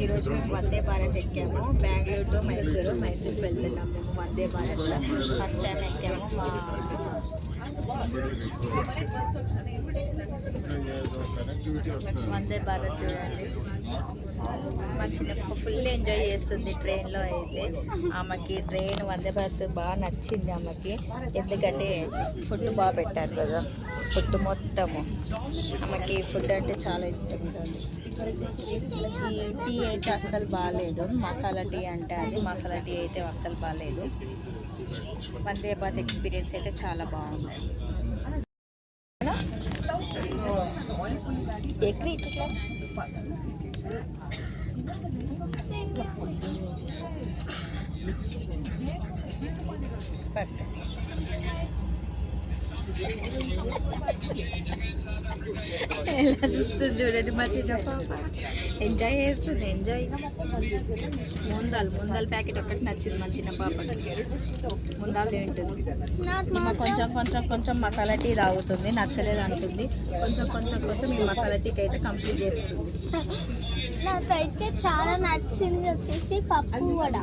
ఈరోజు మేము వందే భారత్ ఎక్కాము. బెంగళూరు టు మైసూర్కి వెళ్తున్నాం మేము వందే భారత్. ఫస్ట్ టైం ఎక్కాము. వందే భారత్ చూడండి, మా చిన్నప్ప ఫుల్ ఎంజాయ్ చేస్తుంది ట్రైన్లో అయితే. ఆమెకి ట్రైన్ వందే భారత్ బాగా నచ్చింది ఆమెకి, ఎందుకంటే ఫుడ్ బాగా పెట్టారు కదా. ఫుడ్ మొత్తము ఆమెకి ఫుడ్ అంటే చాలా ఇష్టం. ఈ టీ అయితే అస్సలు బాగాలేదు, మసాలా టీ అంటే అది మసాలా టీ అయితే అస్సలు బాగాలేదు. వందే భారత్ ఎక్స్పీరియన్స్ అయితే చాలా బాగుంది. ఎలా చూస్తుంది చూడండి మా చిన్న పాప, ఎంజాయ్ చేస్తుంది. ఎంజాయ్ ముందాలు ప్యాకెట్ ఒక్కటి నచ్చింది మా చిన్న పాపకి. ముందాలు తింటుంది. కొంచెం మసాలా టీ తాగుతుంది, నచ్చలేదు అంటుంది. కొంచెం ఈ మసాలా టీకి అయితే కంప్లీట్ చేస్తుంది. నాకైతే చాలా నచ్చింది వచ్చేసి పప్పు వడ.